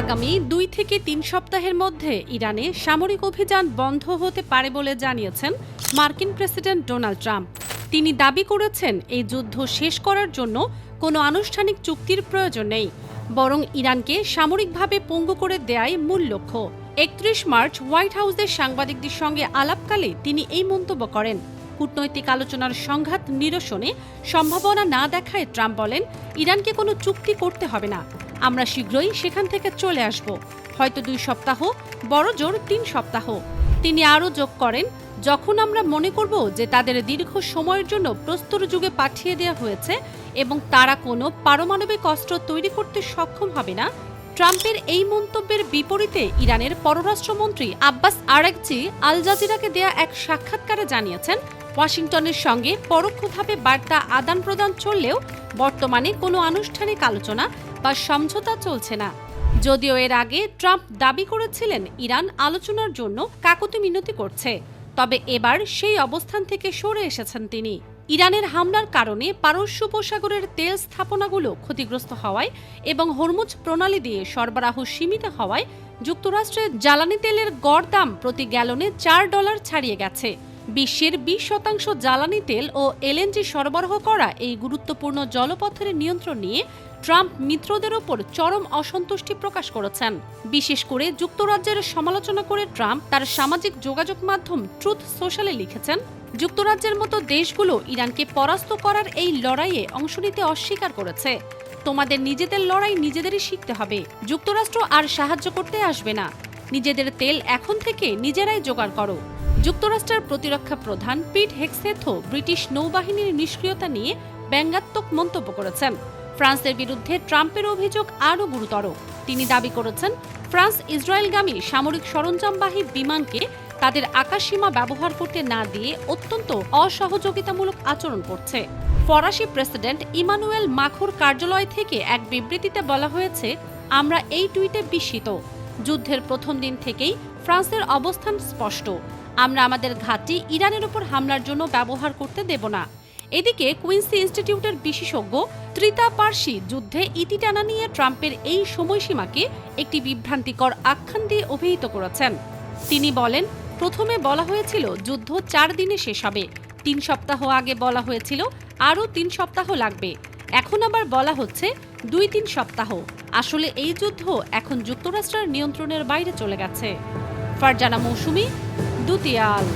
আগামী 2 থেকে 3 সপ্তাহের মধ্যে ইরানে সামরিক অভিযান বন্ধ হতে পারে বলে জানিয়েছেন মার্কিন প্রেসিডেন্ট ডোনাল্ড ট্রাম্প। তিনি দাবি করেছেন, এই যুদ্ধ শেষ করার জন্য কোনো আনুষ্ঠানিক চুক্তির প্রয়োজন নেই, বরং ইরানকে সামরিকভাবে পঙ্গু করে দেয়াই মূল লক্ষ্য। 31 মার্চ হোয়াইট হাউসের সাংবাদিকদের সঙ্গে আলাপকালে তিনি এই মন্তব্য করেন। কূটনৈতিক আলোচনার সংঘাত নিরসনে সম্ভাবনা না দেখায় ট্রাম্প বলেন, ইরানকে কোনো চুক্তি করতে হবে না, আমরা শীঘ্রই সেখান থেকে চলে আসব, হয়তো 2 সপ্তাহ, বড় জোর 3 সপ্তাহ। তিনি আরও যোগ করেন, যখন আমরা মনে করব যে তাদের দীর্ঘ সময়ের জন্য প্রস্তর যুগে পাঠিয়ে দেওয়া হয়েছে এবং তারা কোনো পারমাণবিক অস্ত্র তৈরি করতে সক্ষম হবে না। ট্রাম্পের এই মন্তব্যের বিপরীতে ইরানের পররাষ্ট্রমন্ত্রী আব্বাস আরাগচি আল জাজিরাকে দেয়া এক সাক্ষাৎকারে জানিয়েছেন, ওয়াশিংটনের সঙ্গে পরোক্ষভাবে বার্তা আদান প্রদান চললেও বর্তমানে কোনো আনুষ্ঠানিক আলোচনা বা সমঝোতা চলছে না। যদিও এর আগে ট্রাম্প দাবি করেছিলেন ইরান আলোচনার জন্য কাকুতি মিনতি করছে, তবে এবার সেই অবস্থান থেকে সরে এসেছেন তিনি। ইরানের হামলার কারণে পারস্য উপসাগরের তেল স্থাপনাগুলো ক্ষতিগ্রস্ত হওয়ায় এবং হরমুজ প্রণালী দিয়ে সরবরাহ সীমিত হওয়ায় যুক্তরাষ্ট্রের জ্বালানি তেলের গড় দাম প্রতি গ্যালনে $4 ছাড়িয়ে গেছে। বিশ্বের 20% জ্বালানি তেল ও এলএনজি সরবরাহ করা এই গুরুত্বপূর্ণ জলপথের নিয়ন্ত্রণ নিয়ে ট্রাম্প মিত্রদের ওপর চরম অসন্তুষ্টি প্রকাশ করেছেন। বিশেষ করে যুক্তরাজ্যের সমালোচনা করে ট্রাম্প তার সামাজিক যোগাযোগ মাধ্যম ট্রুথ সোশ্যালে লিখেছেন, যুক্তরাজ্যের মতো দেশগুলো ইরানকে পরাস্ত করার এই লড়াইয়ে অংশ নিতে অস্বীকার করেছে। তোমাদের নিজেদের লড়াই নিজেদেরই শিখতে হবে, যুক্তরাষ্ট্র আর সাহায্য করতে আসবে না, নিজেদের তেল এখন থেকে নিজেরাই জোগাড় করো। যুক্তরাষ্ট্রের প্রতিরক্ষা প্রধান পিট হেগসেথও ব্রিটিশ নৌবাহিনীর নিষ্ক্রিয়তা নিয়ে ব্যঙ্গাত্মক মন্তব্য করেছেন। ফ্রান্সের বিরুদ্ধে ট্রাম্পের অভিযোগ আরও গুরুতর। তিনি দাবি করেছেন, ফ্রান্স ইসরায়েলগামী সামরিক সরঞ্জামবাহী বিমানকে তাদের আকাশসীমা ব্যবহার করতে না দিয়ে অত্যন্ত অসহযোগিতামূলক আচরণ করছে। ফরাসি প্রেসিডেন্ট ইমানুয়েল মাখোর কার্যালয় থেকে এক বিবৃতিতে বলা হয়েছে, আমরা এই টুইটে বিস্মিত। যুদ্ধের প্রথম দিন থেকেই ফ্রান্সের অবস্থান স্পষ্ট, আমরা আমাদের ঘাঁটি ইরানের উপর হামলার জন্য ব্যবহার করতে দেব না। এদিকে কুইন্সি ইনস্টিটিউটের বিশেষজ্ঞ ত্রিতা পার্সি যুদ্ধে ইতি টানা নিয়ে ট্রাম্পের এই সময়সীমাকে একটি বিভ্রান্তিকর আখ্যান দিয়ে অভিহিত করেছেন। তিনি বলেন, প্রথমে বলা হয়েছিল যুদ্ধ 4 দিনে শেষ হবে, 3 সপ্তাহ আগে বলা হয়েছিল আরও 3 সপ্তাহ লাগবে, এখন আবার বলা হচ্ছে 2-3 সপ্তাহ। আসলে এই যুদ্ধ এখন যুক্তরাষ্ট্রের নিয়ন্ত্রণের বাইরে চলে গেছে। ফারজানা মৌসুমী, দুতিয়াল।